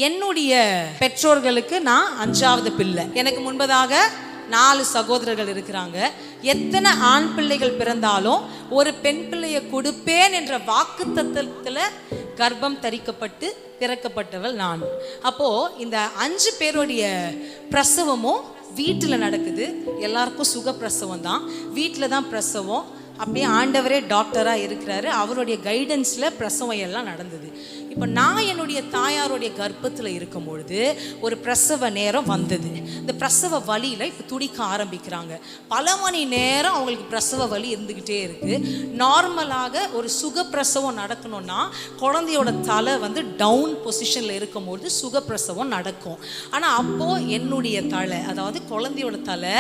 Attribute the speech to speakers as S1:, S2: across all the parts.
S1: என்னுடைய பெற்றோர்களுக்கு நான் 5வது பிள்ளை. எனக்கு முன்பதாக 4 சகோதரர்கள் இருக்கிறாங்க. எத்தனை ஆண் பிள்ளைகள் பிறந்தாலும் ஒரு பெண் பிள்ளையை கொடுப்பேன் என்ற வாக்குத்தத்தத்துல கர்ப்பம் தரிக்கப்பட்டு பிறக்கப்பட்டவள் நான். அப்போ இந்த 5 பேருடைய பிரசவமும் வீட்டில் நடக்குது. எல்லாருக்கும் சுகப்பிரசவம் தான், வீட்டில் தான் பிரசவம். அப்படியே ஆண்டவரே டாக்டராக இருக்கிறாரு, அவருடைய கைடன்ஸில் பிரசவம் எல்லாம் நடந்தது. இப்போ நான் என்னுடைய தாயாருடைய கர்ப்பத்தில் இருக்கும் பொழுது ஒரு பிரசவ நேரம் வந்தது. இந்த பிரசவ வலியில் இப்போ துடிக்க ஆரம்பிக்கிறாங்க. பல மணி நேரம் அவங்களுக்கு பிரசவ வலி இருந்துக்கிட்டே இருக்குது. நார்மலாக ஒரு சுகப்பிரசவம் நடக்கணும்னா குழந்தையோட தலை டவுன் பொசிஷனில் இருக்கும்பொழுது சுகப்பிரசவம் நடக்கும். ஆனால் அப்போது என்னுடைய தலை, அதாவது குழந்தையோட தலை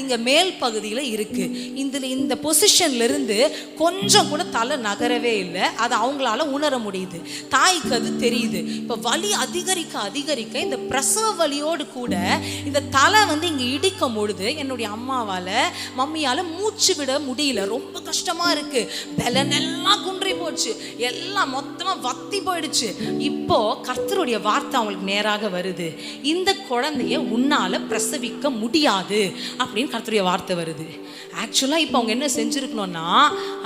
S1: இங்கே மேல் பகுதியில் இருக்குது. இந்த பொசிஷன்லேருந்து கொஞ்சம் கூட தலை நகரவே இல்லை. அதை அவங்களால உணர முடியுது, தாய்க்கு அது தெரியுது. இப்போ வலி அதிகரிக்க அதிகரிக்க இந்த பிரசவ வலியோடு கூட இந்த தலை இங்கே இடிக்கும் பொழுது என்னுடைய அம்மாவால் மம்மியால் மூச்சு விட முடியல. ரொம்ப கஷ்டமாக இருக்குது. பலனெல்லாம் குன்றி போச்சு, எல்லாம் மொத்தமாக வத்தி போயிடுச்சு. இப்போ கர்த்தருடைய வார்த்தை அவங்களுக்கு நேராக வருது, இந்த குழந்தைய உன்னால் பிரசவிக்க முடியாது அப்படின்னு கர்த்தருடைய வார்த்தை வருது. ஆக்சுவலாக இப்போ அவங்க என்ன செஞ்சுருக்கணும்னா,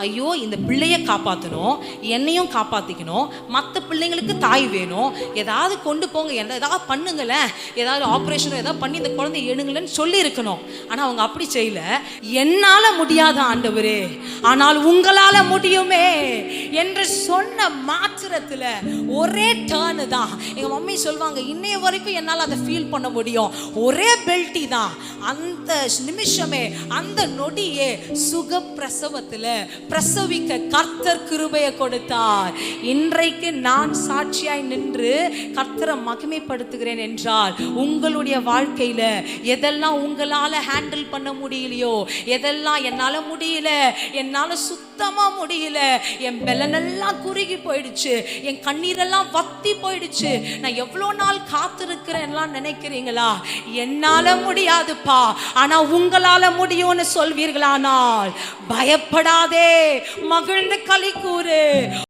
S1: ஐயோ இந்த பிள்ளையை காப்பாற்றணும், என்னையும் காப்பாற்றிக்கணும், மற்ற பிள்ளைங்களுக்கு தாய் வேணும், ஏதாவது கொண்டு போங்க, ஏதாவது பண்ணுங்களேன், ஏதாவது ஆப்ரேஷனோ ஏதாவது பண்ணி இந்த குழந்தைய எடுங்களேன்னு சொல்லி இருக்கணும். ஆனால் அவங்க அப்படி செய்யல. என்னால் முடியாத ஆண்டவரே, ஆனால் உங்களால் முடியுமே என்று சொன்ன மாத்திரத்தில் ஒரே டர்னு தான். எங்கள் மம்மி சொல்லுவாங்க, இன்னைய வரைக்கும் என்னால் அதை ஃபீல் பண்ண முடியும். ஒரே பெல்ட்டி தான். அந்த நிமிஷமே, அந்த நொடியே சுகப்பிரசவத்தில் பிரசவிக்க கர்த்தர் கிருபையை கொடுத்தார். இன்றைக்கு நான் சாட்சியாய் நின்று கர்த்தரை மகிமைப்படுத்துகிறேன் என்றால், உங்களுடைய வாழ்க்கையில எதெல்லாம் உங்களால ஹேண்டில் பண்ண முடியலையோ, எதெல்லாம் என்னால முடியல, என்னால சுத்தமா முடியல, என் பலனெல்லாம் குறுகி போயிடுச்சு, என் கண்ணீரெல்லாம் வத்தி போயிடுச்சு, நான் எவ்வளோ நாள் காத்திருக்கிறேன்லாம் நினைக்கிறீங்களா? என்னால முடியாதுப்பா, ஆனா உங்களால முடியும்னு சொல்வீர்களானால் பயப்படாதே, மகிழ்ந்து களி கூறு.